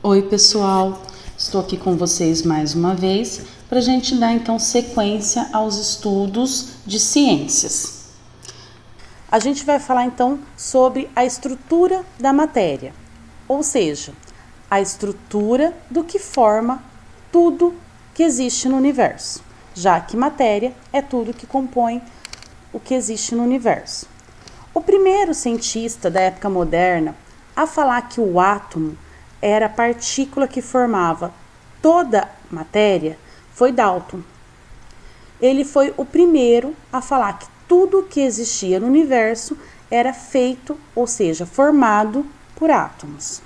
Oi pessoal, estou aqui com vocês mais uma vez para a gente dar então sequência aos estudos de ciências. A gente vai falar então sobre a estrutura da matéria, ou seja, a estrutura do que forma tudo que existe no universo, já que matéria é tudo que compõe o que existe no universo. O primeiro cientista da época moderna a falar que o átomo era a partícula que formava toda a matéria foi Dalton. Ele foi o primeiro a falar que tudo que existia no universo era feito, ou seja, formado por átomos.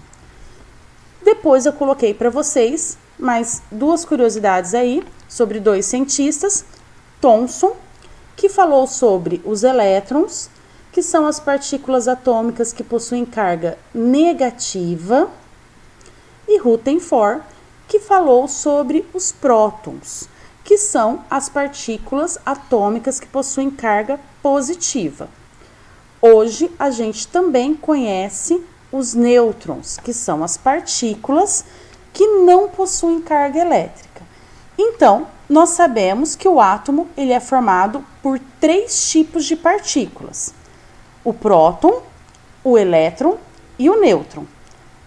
Depois eu coloquei para vocês mais duas curiosidades aí sobre dois cientistas, Thomson, que falou sobre os elétrons, que são as partículas atômicas que possuem carga negativa, e Rutherford, que falou sobre os prótons, que são as partículas atômicas que possuem carga positiva. Hoje a gente também conhece os nêutrons, que são as partículas que não possuem carga elétrica. Então, nós sabemos que o átomo ele é formado por três tipos de partículas: o próton, o elétron e o nêutron.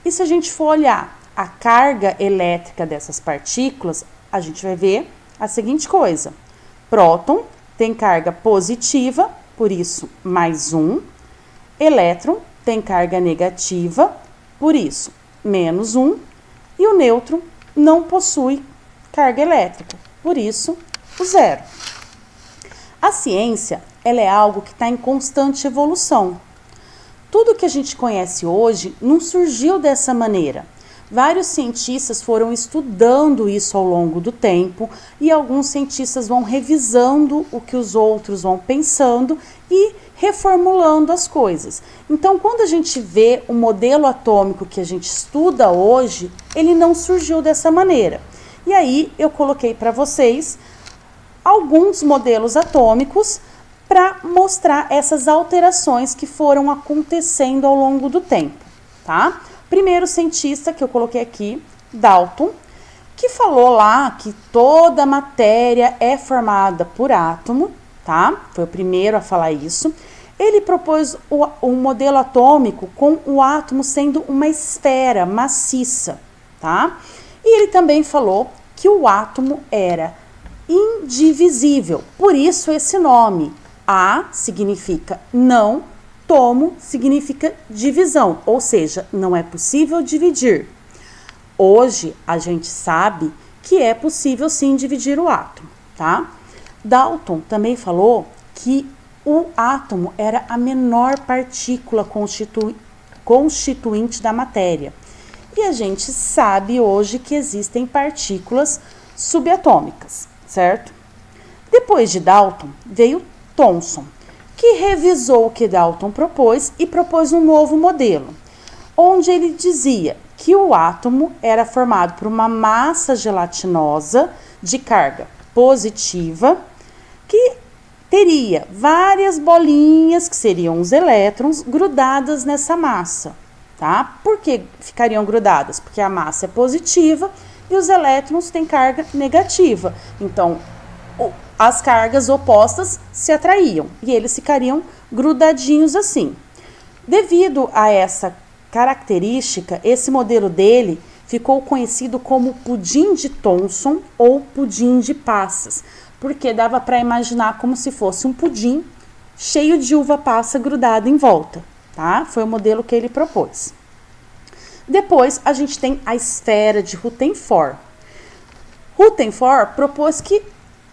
E se a gente for olhar a carga elétrica dessas partículas, a gente vai ver a seguinte coisa: próton tem carga positiva, por isso mais 1. Elétron tem carga negativa, por isso menos 1. E o nêutron não possui carga elétrica, por isso o 0. A ciência, ela é algo que está em constante evolução. Tudo que a gente conhece hoje não surgiu dessa maneira. Vários cientistas foram estudando isso ao longo do tempo e alguns cientistas vão revisando o que os outros vão pensando e reformulando as coisas. Então, quando a gente vê o modelo atômico que a gente estuda hoje, ele não surgiu dessa maneira. E aí eu coloquei para vocês alguns modelos atômicos para mostrar essas alterações que foram acontecendo ao longo do tempo, tá? Primeiro cientista que eu coloquei aqui, Dalton, que falou lá que toda matéria é formada por átomo, tá? Foi o primeiro a falar isso. Ele propôs um modelo atômico com o átomo sendo uma esfera maciça, tá? E ele também falou que o átomo era indivisível, por isso esse nome. A significa não, tomo significa divisão, ou seja, não é possível dividir. Hoje a gente sabe que é possível sim dividir o átomo, tá? Dalton também falou que o átomo era a menor partícula constituinte da matéria. E a gente sabe hoje que existem partículas subatômicas, certo? Depois de Dalton veio Thomson, que revisou o que Dalton propôs e propôs um novo modelo, onde ele dizia que o átomo era formado por uma massa gelatinosa de carga positiva, que teria várias bolinhas, que seriam os elétrons, grudadas nessa massa, tá? Por que ficariam grudadas? Porque a massa é positiva e os elétrons têm carga negativa. Então, as cargas opostas se atraíam e eles ficariam grudadinhos assim. Devido a essa característica, esse modelo dele ficou conhecido como pudim de Thomson ou pudim de passas, porque dava para imaginar como se fosse um pudim cheio de uva passa grudada em volta, tá? Foi o modelo que ele propôs. Depois a gente tem a esfera de Rutherford. Rutherford propôs que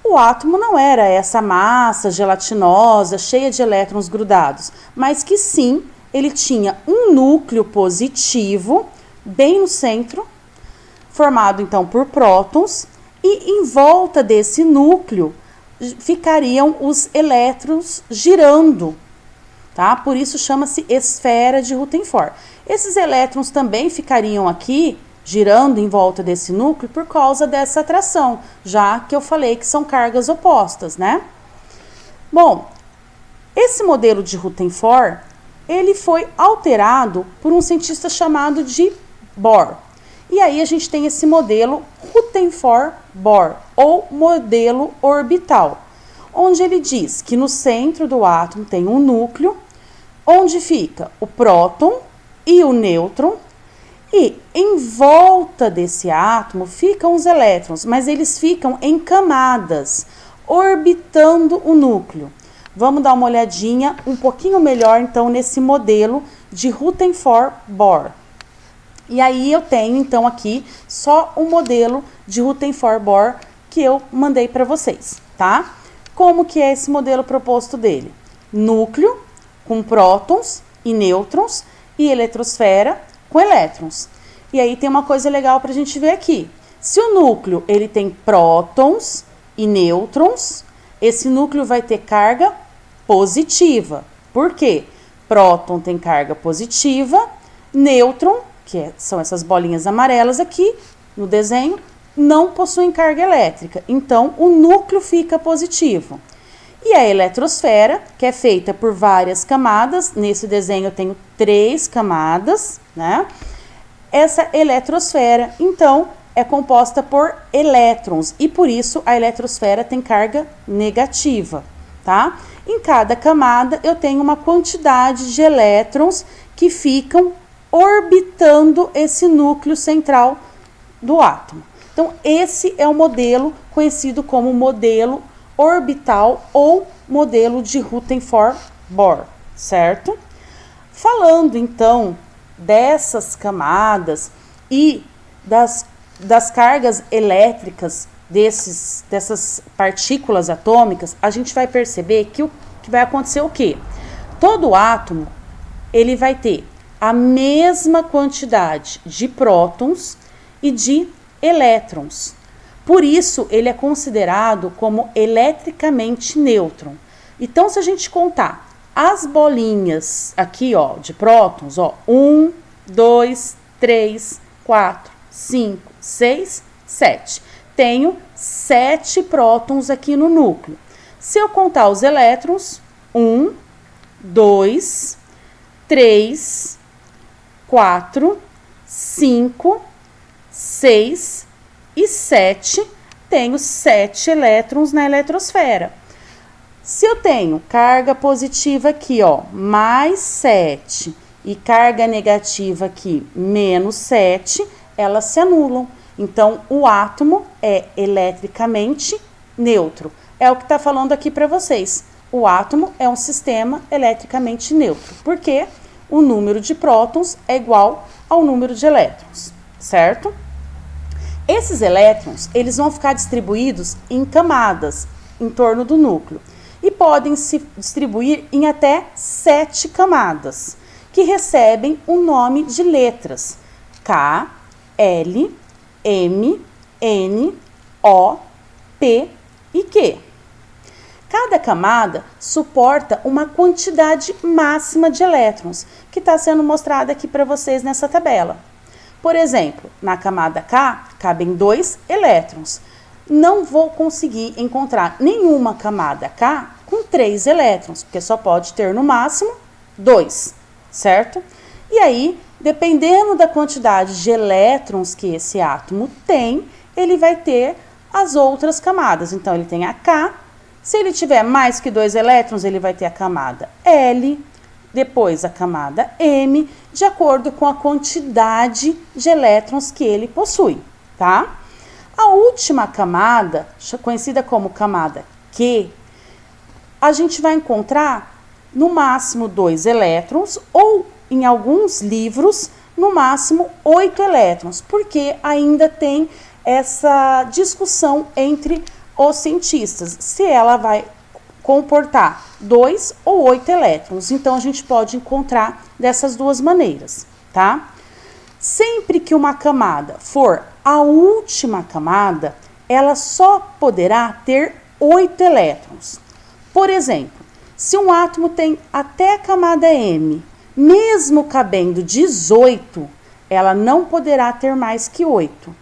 o átomo não era essa massa gelatinosa, cheia de elétrons grudados, mas que sim, ele tinha um núcleo positivo bem no centro, formado então por prótons, e em volta desse núcleo ficariam os elétrons girando, tá? Por isso chama-se esfera de Rutherford. Esses elétrons também ficariam aqui girando em volta desse núcleo por causa dessa atração, já que eu falei que são cargas opostas, né? Bom, esse modelo de Rutherford, ele foi alterado por um cientista chamado de Bohr. E aí a gente tem esse modelo Rutherford-Bohr, ou modelo orbital, onde ele diz que no centro do átomo tem um núcleo, onde fica o próton e o nêutron, e em volta desse átomo ficam os elétrons, mas eles ficam em camadas, orbitando o núcleo. Vamos dar uma olhadinha um pouquinho melhor, então, nesse modelo de Rutherford-Bohr. E aí eu tenho, então, aqui só o modelo de Rutherford-Bohr que eu mandei para vocês, tá? Como que é esse modelo proposto dele? Núcleo com prótons e nêutrons e eletrosfera com elétrons. E aí tem uma coisa legal para a gente ver aqui. Se o núcleo ele tem prótons e nêutrons, esse núcleo vai ter carga positiva. Por quê? Próton tem carga positiva, nêutron, são essas bolinhas amarelas aqui no desenho, não possuem carga elétrica. Então, o núcleo fica positivo. E a eletrosfera, que é feita por várias camadas, nesse desenho eu tenho 3 camadas, né? Essa eletrosfera, então, é composta por elétrons e por isso a eletrosfera tem carga negativa, tá? Em cada camada eu tenho uma quantidade de elétrons que ficam orbitando esse núcleo central do átomo. Então, esse é o modelo conhecido como modelo orbital ou modelo de Rutherford-Bohr, certo? Falando, então, dessas camadas e das cargas elétricas dessas partículas atômicas, a gente vai perceber que vai acontecer o quê? Todo átomo, ele vai ter a mesma quantidade de prótons e de elétrons. Por isso, ele é considerado como eletricamente nêutron. Então, se a gente contar as bolinhas aqui, ó, de prótons, ó, 1, 2, 3, 4, 5, 6, 7. Tenho 7 prótons aqui no núcleo. Se eu contar os elétrons, 1, 2, 3, 4, 5, 6 e 7, tenho 7 elétrons na eletrosfera. Se eu tenho carga positiva aqui, ó, mais 7, e carga negativa aqui, menos 7, elas se anulam. Então, o átomo é eletricamente neutro. É o que está falando aqui para vocês. O átomo é um sistema eletricamente neutro, porque o número de prótons é igual ao número de elétrons, certo? Esses elétrons, eles vão ficar distribuídos em camadas em torno do núcleo e podem se distribuir em até 7 camadas, que recebem o nome de letras K, L, M, N, O, P e Q. Cada camada suporta uma quantidade máxima de elétrons, que está sendo mostrada aqui para vocês nessa tabela. Por exemplo, na camada K, cabem 2 elétrons. Não vou conseguir encontrar nenhuma camada K com 3 elétrons, porque só pode ter no máximo 2, certo? E aí, dependendo da quantidade de elétrons que esse átomo tem, ele vai ter as outras camadas. Então, ele tem a K. Se ele tiver mais que 2 elétrons, ele vai ter a camada L, depois a camada M, de acordo com a quantidade de elétrons que ele possui, tá? A última camada, conhecida como camada Q, a gente vai encontrar no máximo 2 elétrons ou, em alguns livros, no máximo 8 elétrons, porque ainda tem essa discussão entre os cientistas, se ela vai comportar 2 ou 8 elétrons. Então, a gente pode encontrar dessas duas maneiras, tá? Sempre que uma camada for a última camada, ela só poderá ter 8 elétrons. Por exemplo, se um átomo tem até a camada M, mesmo cabendo 18, ela não poderá ter mais que 8,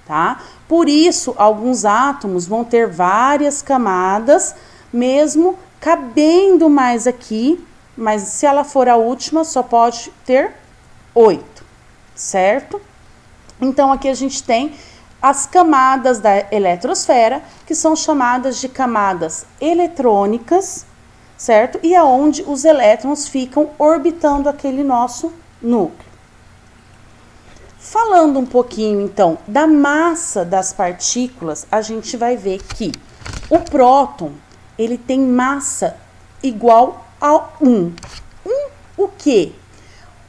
tá? Por isso, alguns átomos vão ter várias camadas, mesmo cabendo mais aqui, mas se ela for a última, só pode ter 8, certo? Então, aqui a gente tem as camadas da eletrosfera, que são chamadas de camadas eletrônicas, certo? E aonde os elétrons ficam orbitando aquele nosso núcleo. Falando um pouquinho, então, da massa das partículas, a gente vai ver que o próton, ele tem massa igual a 1. O quê?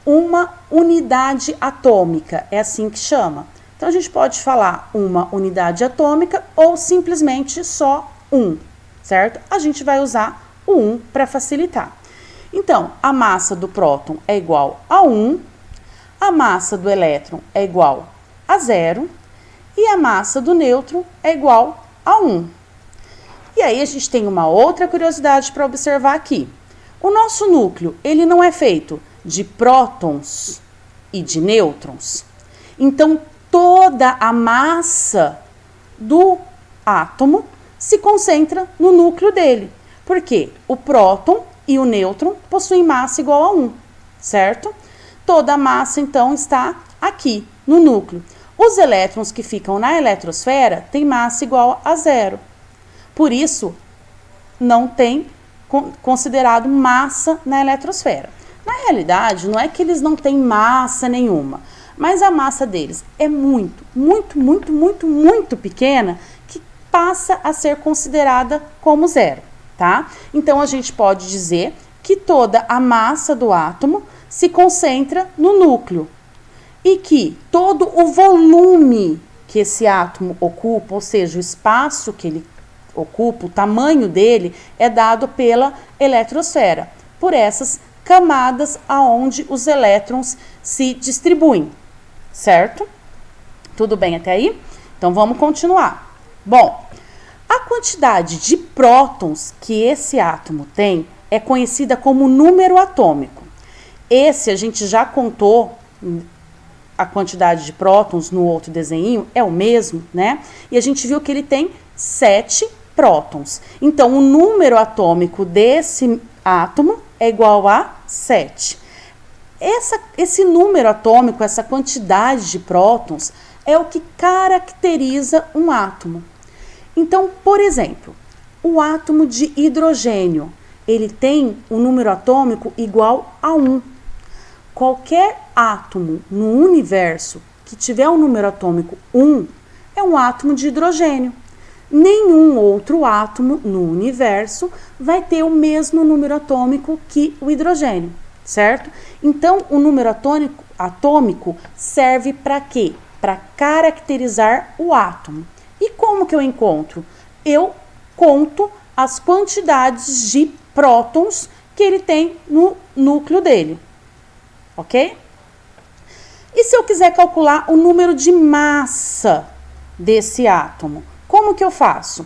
Uma unidade atômica, é assim que chama. Então, a gente pode falar uma unidade atômica ou simplesmente só 1, certo? A gente vai usar o 1 para facilitar. Então, a massa do próton é igual a 1, a massa do elétron é igual a 0 e a massa do nêutron é igual a 1. E aí, a gente tem uma outra curiosidade para observar aqui. O nosso núcleo, ele não é feito de prótons e de nêutrons. Então, toda a massa do átomo se concentra no núcleo dele. Porque o próton e o nêutron possuem massa igual a 1, certo? Toda a massa, então, está aqui, no núcleo. Os elétrons que ficam na eletrosfera têm massa igual a 0. Por isso, não tem considerado massa na eletrosfera. Na realidade, não é que eles não têm massa nenhuma, mas a massa deles é muito pequena, que passa a ser considerada como 0, tá? Então, a gente pode dizer que toda a massa do átomo se concentra no núcleo e que todo o volume que esse átomo ocupa, ou seja, o espaço que ele ocupa, o tamanho dele, é dado pela eletrosfera, por essas camadas aonde os elétrons se distribuem, certo? Tudo bem até aí? Então, vamos continuar. Bom, a quantidade de prótons que esse átomo tem é conhecida como número atômico. Esse a gente já contou, a quantidade de prótons no outro desenho é o mesmo, né? E a gente viu que ele tem 7 prótons. Então, o número atômico desse átomo é igual a 7. Esse número atômico, essa quantidade de prótons, é o que caracteriza um átomo. Então, por exemplo, o átomo de hidrogênio, ele tem um número atômico igual a 1. Qualquer átomo no universo que tiver um número atômico 1 é um átomo de hidrogênio. Nenhum outro átomo no universo vai ter o mesmo número atômico que o hidrogênio, certo? Então, o número atômico serve para quê? Para caracterizar o átomo. E como que eu encontro? Eu conto as quantidades de prótons que ele tem no núcleo dele, ok? E se eu quiser calcular o número de massa desse átomo, como que eu faço?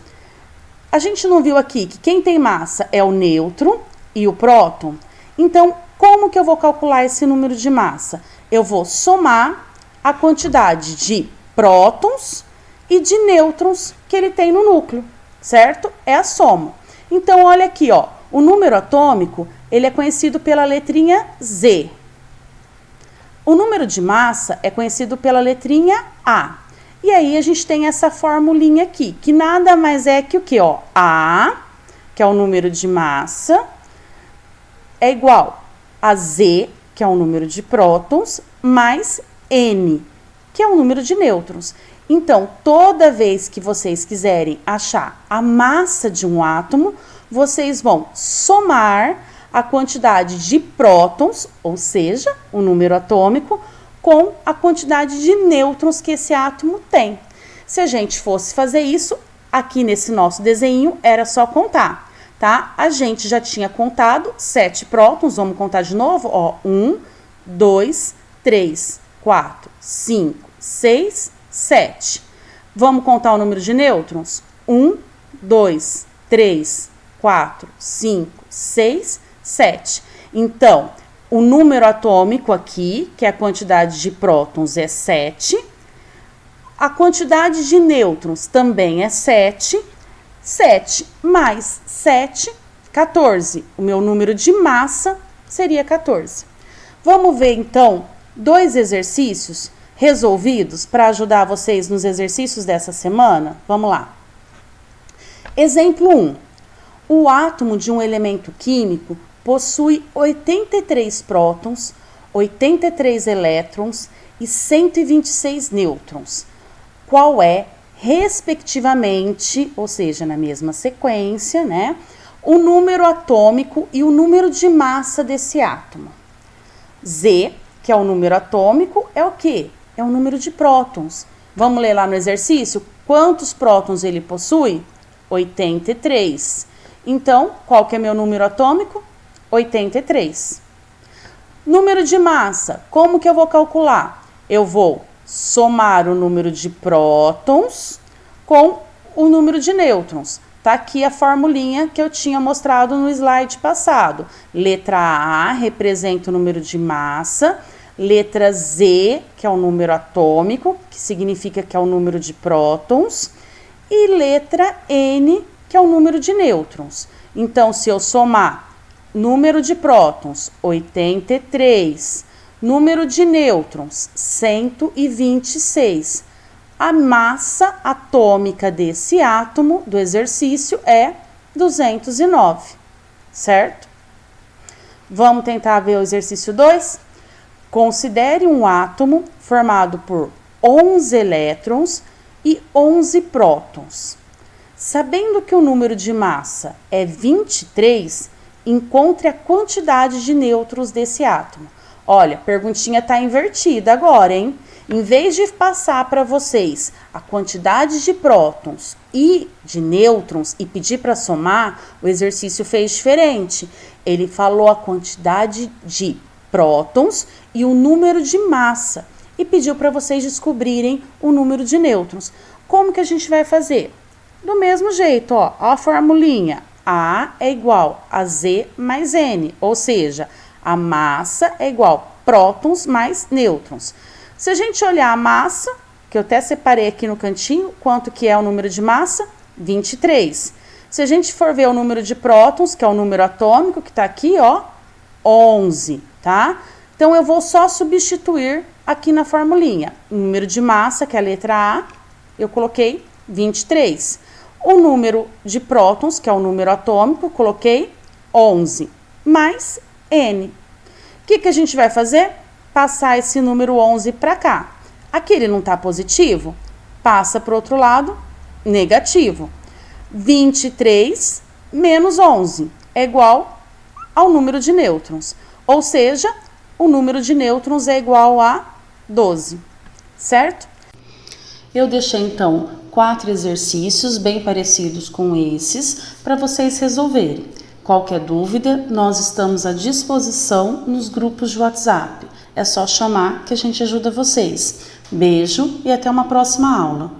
A gente não viu aqui que quem tem massa é o nêutron e o próton? Então, como que eu vou calcular esse número de massa? Eu vou somar a quantidade de prótons e de nêutrons que ele tem no núcleo, certo? É a soma. Então, olha aqui, ó, o número atômico, ele é conhecido pela letrinha Z. O número de massa é conhecido pela letrinha A. E aí, a gente tem essa formulinha aqui, que nada mais é que o quê? Ó, A, que é o número de massa, é igual a Z, que é o número de prótons, mais N, que é o número de nêutrons. Então, toda vez que vocês quiserem achar a massa de um átomo, vocês vão somar a quantidade de prótons, ou seja, o número atômico, com a quantidade de nêutrons que esse átomo tem. Se a gente fosse fazer isso, aqui nesse nosso desenho, era só contar, tá? A gente já tinha contado 7 prótons, vamos contar de novo, ó, 1, 2, 3, 4, 5, 6, 7. Vamos contar o número de nêutrons? 1, 2, 3, 4, 5, 6, 7. Então, o número atômico aqui, que é a quantidade de prótons, é 7. A quantidade de nêutrons também é 7. 7 mais 7, 14. O meu número de massa seria 14. Vamos ver, então, 2 exercícios resolvidos para ajudar vocês nos exercícios dessa semana? Vamos lá. Exemplo 1. O átomo de um elemento químico possui 83 prótons, 83 elétrons e 126 nêutrons. Qual é, respectivamente, ou seja, na mesma sequência, né, o número atômico e o número de massa desse átomo? Z, que é o número atômico, é o quê? É o número de prótons. Vamos ler lá no exercício? Quantos prótons ele possui? 83. Então, qual que é meu número atômico? 83. Número de massa, como que eu vou calcular? Eu vou somar o número de prótons com o número de nêutrons. Tá aqui a formulinha que eu tinha mostrado no slide passado. Letra A representa o número de massa, letra Z, que é o número atômico, que significa que é o número de prótons, e letra N, que é o número de nêutrons. Então, se eu somar número de prótons, 83, número de nêutrons, 126, a massa atômica desse átomo do exercício é 209, certo? Vamos tentar ver o exercício 2? Considere um átomo formado por 11 elétrons e 11 prótons. Sabendo que o número de massa é 23, encontre a quantidade de nêutrons desse átomo. Olha, a perguntinha está invertida agora, hein? Em vez de passar para vocês a quantidade de prótons e de nêutrons e pedir para somar, o exercício fez diferente. Ele falou a quantidade de prótons e o número de massa e pediu para vocês descobrirem o número de nêutrons. Como que a gente vai fazer? Do mesmo jeito, ó a formulinha. A é igual a Z mais N, ou seja, a massa é igual a prótons mais nêutrons. Se a gente olhar a massa, que eu até separei aqui no cantinho, quanto que é o número de massa? 23. Se a gente for ver o número de prótons, que é o número atômico, que está aqui, ó, 11, tá? Então, eu vou só substituir aqui na formulinha. O número de massa, que é a letra A, eu coloquei 23. O número de prótons, que é o número atômico, coloquei 11, mais N. O que a gente vai fazer? Passar esse número 11 para cá. Aqui ele não está positivo? Passa para o outro lado, negativo. 23 menos 11 é igual ao número de nêutrons. Ou seja, o número de nêutrons é igual a 12, certo? Eu deixei, então, 4 exercícios bem parecidos com esses para vocês resolverem. Qualquer dúvida, nós estamos à disposição nos grupos de WhatsApp. É só chamar que a gente ajuda vocês. Beijo e até uma próxima aula.